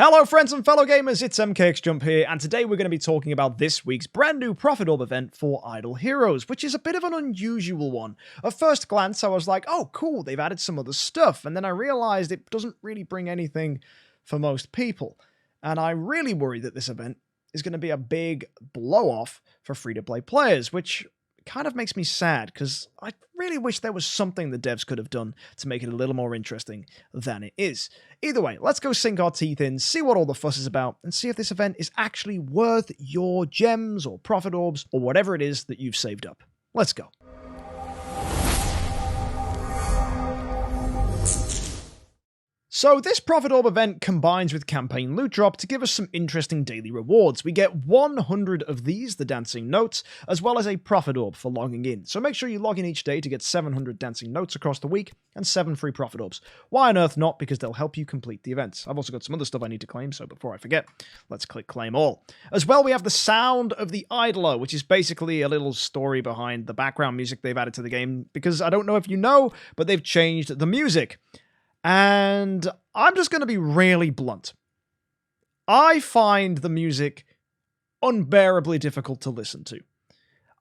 Hello friends and fellow gamers, it's MKxJUMP here, and today we're going to be talking about this week's brand new Profit Orb event for Idle Heroes, which is a bit of an unusual one. At first glance I was like, oh cool, they've added some other stuff, and then I realized it doesn't really bring anything for most people. And I really worry that this event is going to be a big blow-off for free-to-play players, which kind of makes me sad, because I really wish there was something the devs could have done to make it a little more interesting than it is. Either way, let's go sink our teeth in, see what all the fuss is about, and see if this event is actually worth your gems or profit orbs or whatever it is that you've saved up. Let's go. So this Profit Orb event combines with Campaign Loot Drop to give us some interesting daily rewards. We get 100 of these, the Dancing Notes, as well as a Profit Orb for logging in. So make sure you log in each day to get 700 Dancing Notes across the week and 7 free Profit Orbs. Why on earth not? Because they'll help you complete the events. I've also got some other stuff I need to claim, so before I forget, let's click Claim All. As well, we have the Sound of the Idler, which is basically a little story behind the background music they've added to the game, because I don't know if you know, but they've changed the music. And I'm just going to be really blunt. I find the music unbearably difficult to listen to.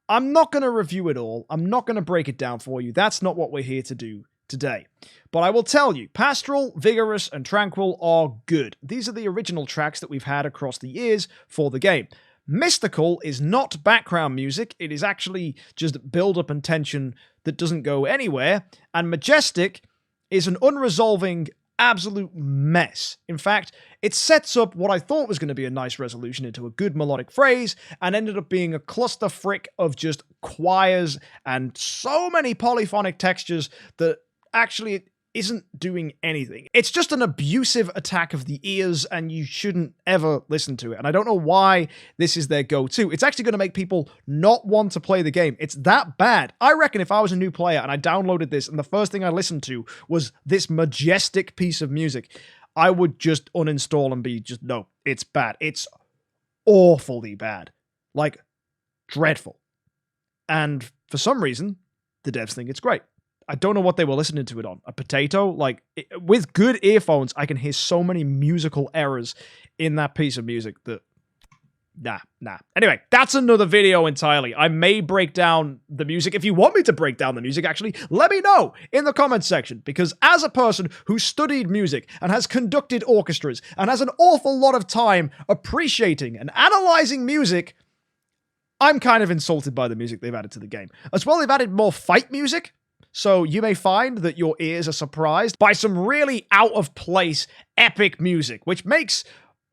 I'm not going to review it all. I'm not going to break it down for you. That's not what we're here to do today. But I will tell you, Pastoral, Vigorous, and Tranquil are good. These are the original tracks that we've had across the years for the game. Mystical is not background music. It is actually just build-up and tension that doesn't go anywhere. And Majestic is an unresolving absolute mess. In fact, it sets up what I thought was going to be a nice resolution into a good melodic phrase and ended up being a cluster frick of just choirs and so many polyphonic textures that actually isn't doing anything. It's just an abusive attack of the ears, and you shouldn't ever listen to it. And I don't know why this is their go-to. It's actually going to make people not want to play the game. It's that bad. I reckon if I was a new player and I downloaded this and the first thing I listened to was this majestic piece of music, I would just uninstall and be just, no, it's bad. It's awfully bad. Like, dreadful. And for some reason, the devs think it's great. I don't know what they were listening to it on. A potato? Like, with good earphones, I can hear so many musical errors in that piece of music that... Nah. Anyway, that's another video entirely. I may break down the music. If you want me to break down the music, actually, let me know in the comments section. Because as a person who studied music and has conducted orchestras and has an awful lot of time appreciating and analyzing music, I'm kind of insulted by the music they've added to the game. As well, they've added more fight music. So you may find that your ears are surprised by some really out-of-place, epic music, which makes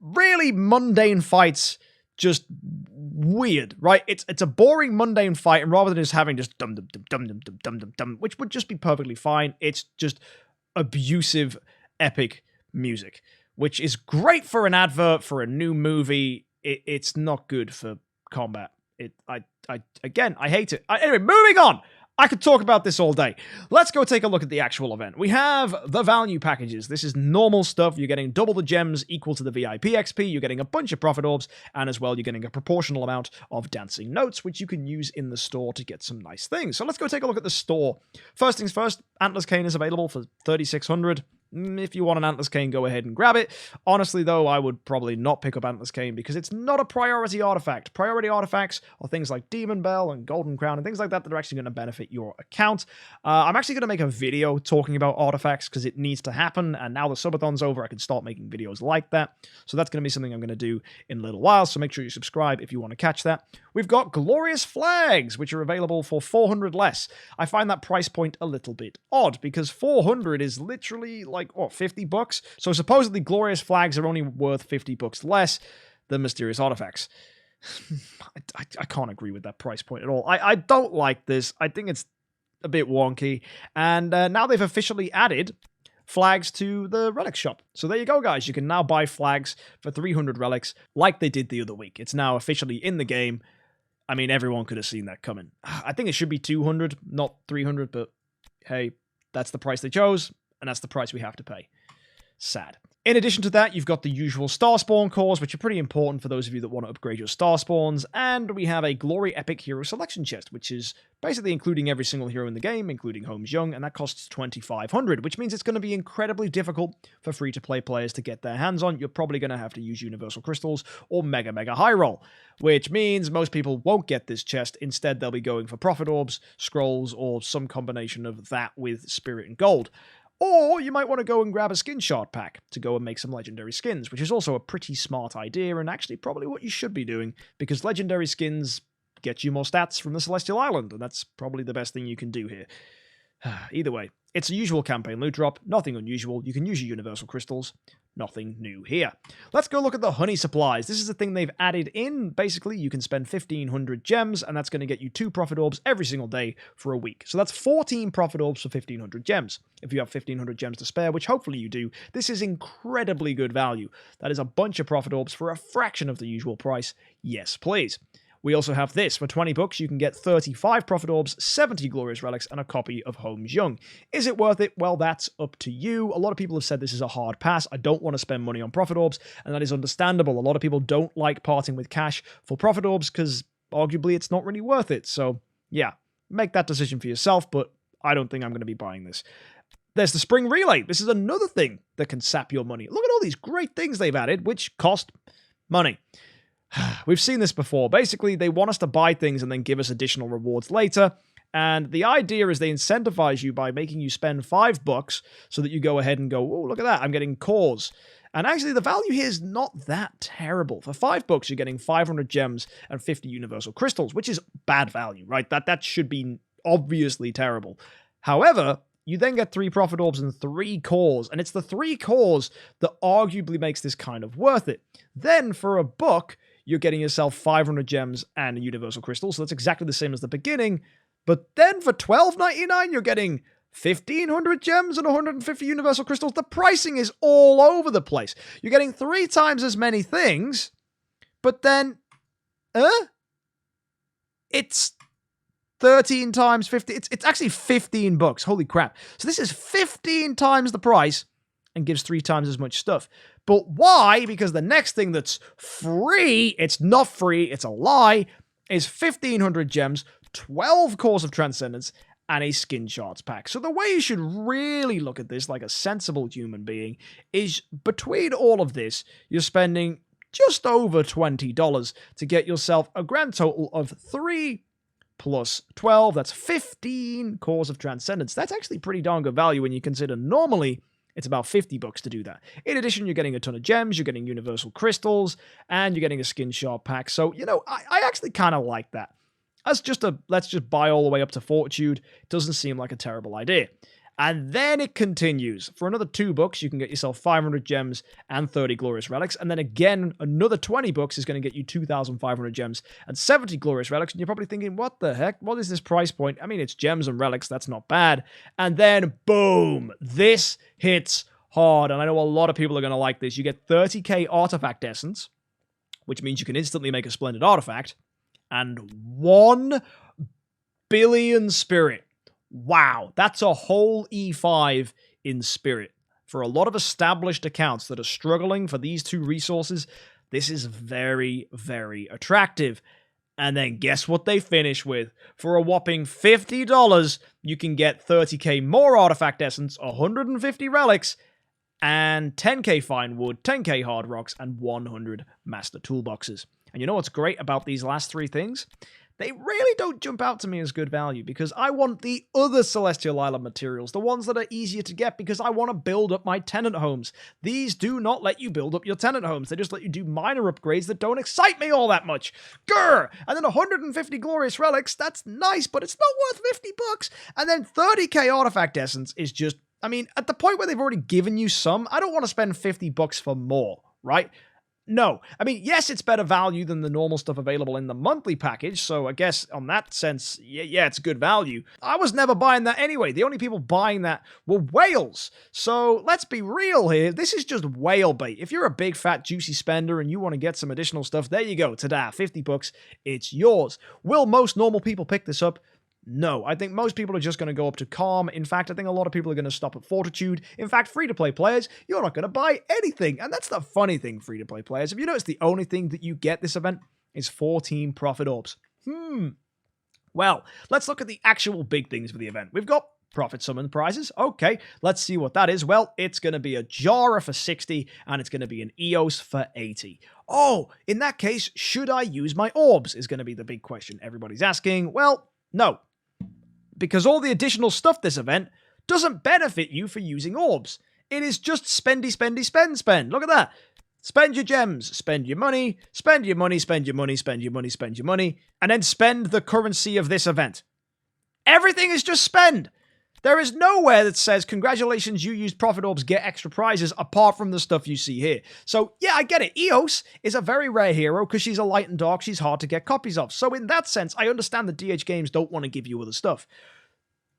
really mundane fights just weird, right? It's a boring, mundane fight, and rather than just having just dum-dum-dum-dum-dum-dum-dum, which would just be perfectly fine, it's just abusive, epic music, which is great for an advert for a new movie. It's not good for combat. Again, I hate it. Anyway, moving on! I could talk about this all day. Let's go take a look at the actual event. We have the value packages. This is normal stuff. You're getting double the gems equal to the VIP XP. You're getting a bunch of profit orbs. And as well, you're getting a proportional amount of dancing notes, which you can use in the store to get some nice things. So let's go take a look at the store. First things first, Antler's Cane is available for 3,600. If you want an Antler's Cane, go ahead and grab it. Honestly, though, I would probably not pick up Antler's Cane because it's not a priority artifact. Priority artifacts are things like Demon Bell and Golden Crown and things like that that are actually going to benefit your account. I'm actually going to make a video talking about artifacts because it needs to happen, and now the subathon's over, I can start making videos like that. So that's going to be something I'm going to do in a little while, so make sure you subscribe if you want to catch that. We've got Glorious Flags, which are available for 400 less. I find that price point a little bit odd because 400 is literally like, what, 50 bucks? So supposedly Glorious Flags are only worth 50 bucks less than Mysterious Artifacts. I can't agree with that price point at all. I don't like this. I think it's a bit wonky. And now they've officially added flags to the relic shop. So there you go, guys. You can now buy flags for 300 relics like they did the other week. It's now officially in the game. I mean, everyone could have seen that coming. I think it should be 200, not 300, but hey, that's the price they chose, and that's the price we have to pay. Sad. In addition to that, you've got the usual star spawn cores, which are pretty important for those of you that want to upgrade your star spawns, and we have a Glory Epic Hero Selection Chest, which is basically including every single hero in the game, including Holmes Young, and that costs 2,500, which means it's going to be incredibly difficult for free-to-play players to get their hands on. You're probably going to have to use Universal Crystals or Mega High Roll, which means most people won't get this chest. Instead, they'll be going for Prophet Orbs, Scrolls, or some combination of that with Spirit and Gold. Or you might want to go and grab a skin shard pack to go and make some legendary skins, which is also a pretty smart idea and actually probably what you should be doing, because legendary skins get you more stats from the Celestial Island, and that's probably the best thing you can do here. Either way, it's a usual campaign loot drop, nothing unusual. You can use your Universal Crystals, nothing new here. Let's go look at the honey supplies. This is the thing they've added in. Basically, you can spend 1,500 gems, and that's going to get you 2 Prophet Orbs every single day for a week. So that's 14 Prophet Orbs for 1,500 gems. If you have 1,500 gems to spare, which hopefully you do, this is incredibly good value. That is a bunch of Prophet Orbs for a fraction of the usual price. Yes, please. We also have this. For 20 bucks, you can get 35 Prophet Orbs, 70 Glorious Relics, and a copy of Holmes Young. Is it worth it? Well, that's up to you. A lot of people have said this is a hard pass. I don't want to spend money on Prophet Orbs, and that is understandable. A lot of people don't like parting with cash for Prophet Orbs because arguably it's not really worth it. So, yeah, make that decision for yourself, but I don't think I'm going to be buying this. There's the Spring Relay. This is another thing that can sap your money. Look at all these great things they've added, which cost money. We've seen this before. Basically, they want us to buy things and then give us additional rewards later. And the idea is they incentivize you by making you spend $5 so that you go ahead and go, oh, look at that, I'm getting cores. And actually, the value here is not that terrible. For $5, you're getting 500 gems and 50 Universal Crystals, which is bad value, right? That should be obviously terrible. However, you then get 3 Prophet Orbs and 3 cores, and it's the 3 cores that arguably makes this kind of worth it. Then, for $1, you're getting yourself 500 gems and a Universal Crystal, so that's exactly the same as the beginning. But then for $12.99, you're getting 1,500 gems and 150 Universal Crystals. The pricing is all over the place. You're getting 3 times as many things, but then, it's 13 times 50. It's actually $15. Holy crap. So this is 15 times the price and gives 3 times as much stuff. But why? Because the next thing that's free, it's not free, it's a lie, is 1,500 gems, 12 Cores of Transcendence, and a Skin Shards pack. So the way you should really look at this like a sensible human being is between all of this, you're spending just over $20 to get yourself a grand total of 3 plus 12, that's 15 Cores of Transcendence. That's actually pretty darn good value when you consider normally it's about $50 to do that. In addition, you're getting a ton of gems, you're getting Universal Crystals, and you're getting a Skin Shard pack. So, you know, I actually kind of like that. As just let's just buy all the way up to Fortitude. It doesn't seem like a terrible idea. And then it continues. For another $2, you can get yourself 500 gems and 30 Glorious Relics. And then again, another $20 is going to get you 2,500 gems and 70 Glorious Relics. And you're probably thinking, what the heck? What is this price point? I mean, it's gems and relics. That's not bad. And then, boom, this hits hard. And I know a lot of people are going to like this. You get 30k Artifact Essence, which means you can instantly make a Splendid Artifact, and 1 billion Spirit. Wow, that's a whole E5 in Spirit. For a lot of established accounts that are struggling for these 2 resources, this is very, very attractive. And then guess what they finish with? For a whopping $50, you can get 30k more Artifact Essence, 150 Relics, and 10k Fine Wood, 10k Hard Rocks, and 100 Master Toolboxes. And you know what's great about these last 3 things? They really don't jump out to me as good value because I want the other Celestial Island materials, the ones that are easier to get because I want to build up my tenant homes. These do not let you build up your tenant homes. They just let you do minor upgrades that don't excite me all that much. Grr! And then 150 Glorious Relics, that's nice, but it's not worth $50. And then 30k Artifact Essence is just, I mean, at the point where they've already given you some, I don't want to spend $50 for more, right? No. I mean, yes, it's better value than the normal stuff available in the monthly package, so I guess on that sense, yeah, it's good value. I was never buying that anyway. The only people buying that were whales. So let's be real here. This is just whale bait. If you're a big, fat, juicy spender and you want to get some additional stuff, there you go. Ta-da, $50. It's yours. Will most normal people pick this up? No, I think most people are just going to go up to Calm. In fact, I think a lot of people are going to stop at Fortitude. In fact, free-to-play players, you're not going to buy anything. And that's the funny thing, free-to-play players. Have you noticed the only thing that you get this event is 14 profit orbs? Well, let's look at the actual big things for the event. We've got profit summon prizes. Okay, let's see what that is. Well, it's going to be a Jara for 60, and it's going to be an Eos for 80. Oh, in that case, should I use my orbs? Is going to be the big question everybody's asking. Well, no. Because all the additional stuff this event doesn't benefit you for using orbs. It is just spendy, spendy, spend. Look at that. Spend your gems, spend your money, spend your money, spend your money, spend your money, spend your money, and then spend the currency of this event. Everything is just spend. There is nowhere that says, congratulations, you used profit orbs, get extra prizes, apart from the stuff you see here. So, yeah, I get it. Eos is a very rare hero because she's a light and dark. She's hard to get copies of. So, in that sense, I understand that DH Games don't want to give you other stuff.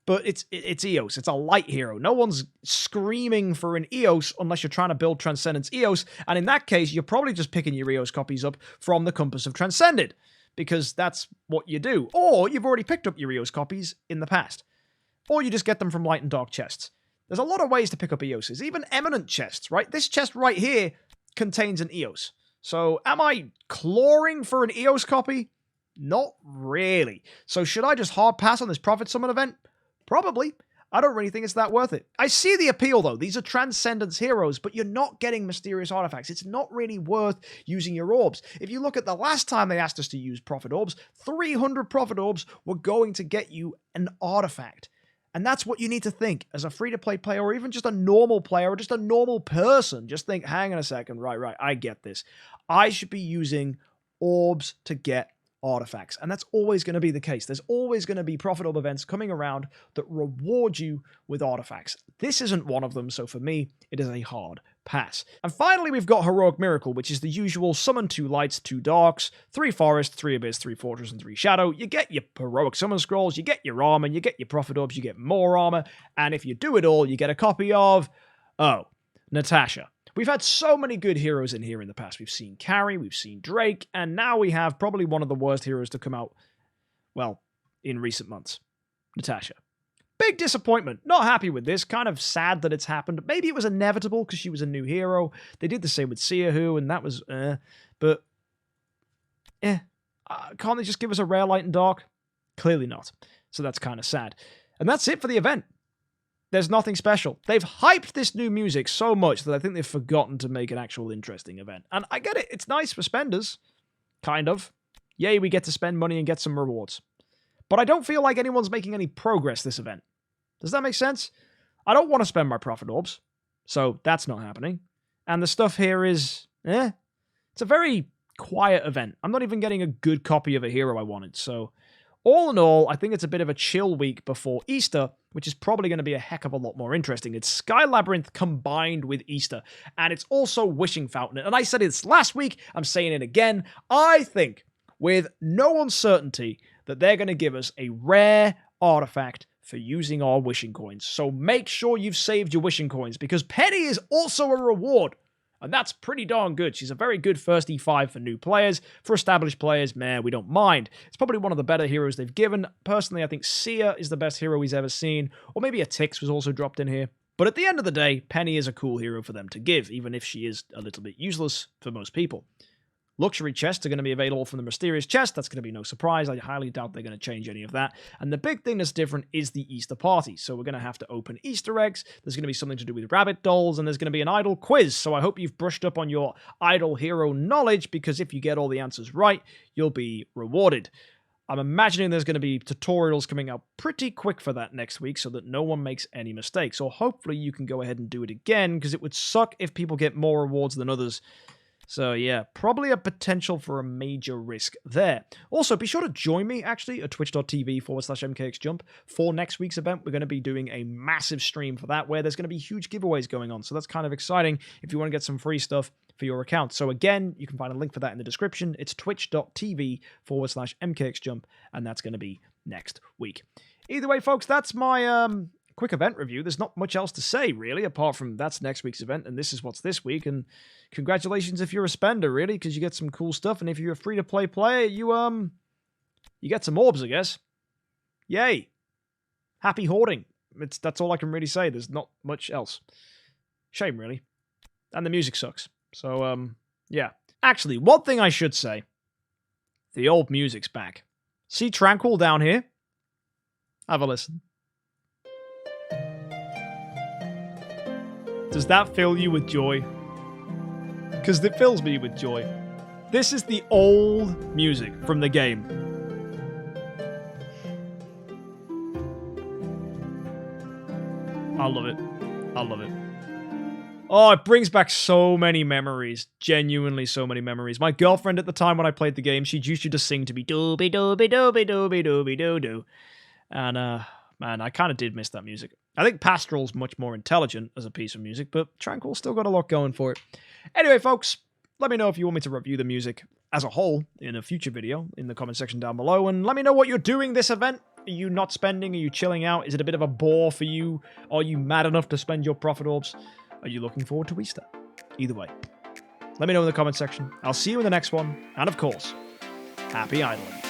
But it's Eos. It's a light hero. No one's screaming for an Eos unless you're trying to build Transcendence Eos. And in that case, you're probably just picking your Eos copies up from the Compass of Transcended, because that's what you do. Or you've already picked up your Eos copies in the past. Or you just get them from light and dark chests. There's a lot of ways to pick up Eoses, even eminent chests, right? This chest right here contains an Eos. So am I clawing for an Eos copy? Not really. So should I just hard pass on this Profit Summon event? Probably. I don't really think it's that worth it. I see the appeal, though. These are Transcendence heroes, but you're not getting mysterious artifacts. It's not really worth using your orbs. If you look at the last time they asked us to use Profit Orbs, 300 Profit Orbs were going to get you an artifact. And that's what you need to think as a free-to-play player, or even just a normal player, or just a normal person. Just think, hang on a second, right, I get this. I should be using orbs to get artifacts. And that's always going to be the case. There's always going to be profit orb events coming around that reward you with artifacts. This isn't one of them, so for me, it is a hard pass. And finally, we've got Heroic Miracle, which is the usual summon 2 lights, 2 darks, 3 forest, 3 abyss, 3 fortress, and 3 shadow. You get your heroic summon scrolls, you get your armor, you get your profit orbs, you get more armor, and if you do it all, you get a copy of, Natasha. We've had so many good heroes in here in the past. We've seen Carrie, we've seen Drake, and now we have probably one of the worst heroes to come out, well, in recent months. Natasha. Big disappointment. Not happy with this. Kind of sad that it's happened. Maybe it was inevitable because she was a new hero. They did the same with Siahu, and that was, But, can't they just give us a rare light and dark? Clearly not. So that's kind of sad. And that's it for the event. There's nothing special. They've hyped this new music so much that I think they've forgotten to make an actual interesting event. And I get it. It's nice for spenders. Kind of. Yay, we get to spend money and get some rewards. But I don't feel like anyone's making any progress this event. Does that make sense? I don't want to spend my profit orbs. So that's not happening. And the stuff here is, It's a very quiet event. I'm not even getting a good copy of a hero I wanted. So all in all, I think it's a bit of a chill week before Easter, which is probably going to be a heck of a lot more interesting. It's Sky Labyrinth combined with Easter, and it's also Wishing Fountain. And I said this last week, I'm saying it again. I think, with no uncertainty, that they're going to give us a rare artifact for using our wishing coins. So make sure you've saved your wishing coins, because Penny is also a reward. And that's pretty darn good. She's a very good first E5 for new players. For established players, we don't mind. It's probably one of the better heroes they've given. Personally, I think Sia is the best hero he's ever seen. Or maybe a Tix was also dropped in here. But at the end of the day, Penny is a cool hero for them to give, even if she is a little bit useless for most people. Luxury chests are going to be available from the Mysterious Chest. That's going to be no surprise. I highly doubt they're going to change any of that. And the big thing that's different is the Easter party. So we're going to have to open Easter eggs. There's going to be something to do with rabbit dolls, and there's going to be an idol quiz. So I hope you've brushed up on your idol hero knowledge, because if you get all the answers right, you'll be rewarded. I'm imagining there's going to be tutorials coming out pretty quick for that next week so that no one makes any mistakes. Or hopefully you can go ahead and do it again, because it would suck if people get more rewards than others. So yeah, probably a potential for a major risk there. Also, be sure to join me, actually, at twitch.tv/MKxJUMP for next week's event. We're going to be doing a massive stream for that, where there's going to be huge giveaways going on. So that's kind of exciting if you want to get some free stuff for your account. So again, you can find a link for that in the description. It's twitch.tv/MKxJUMP, and that's going to be next week. Either way, folks, that's my quick event review. There's not much else to say, really, apart from that's next week's event, and this is what's this week. And congratulations if you're a spender, really, because you get some cool stuff. And if you're a free-to-play player, you get some orbs, I guess. Yay. Happy hoarding. That's all I can really say. There's not much else. Shame, really. And the music sucks. So, yeah. Actually, one thing I should say. The old music's back. See Tranquil down here? Have a listen. Does that fill you with joy? Because it fills me with joy. This is the old music from the game. I love it. I love it. Oh, it brings back so many memories. Genuinely so many memories. My girlfriend at the time when I played the game, she used to just sing to me, dooby dooby dooby dooby dooby doo doo. And, man, I kind of did miss that music. I think Pastoral's much more intelligent as a piece of music, but Tranquil's still got a lot going for it. Anyway, folks, let me know if you want me to review the music as a whole in a future video in the comment section down below, and let me know what you're doing this event. Are you not spending? Are you chilling out? Is it a bit of a bore for you? Are you mad enough to spend your profit orbs? Are you looking forward to Easter? Either way, let me know in the comment section. I'll see you in the next one, and of course, happy idling.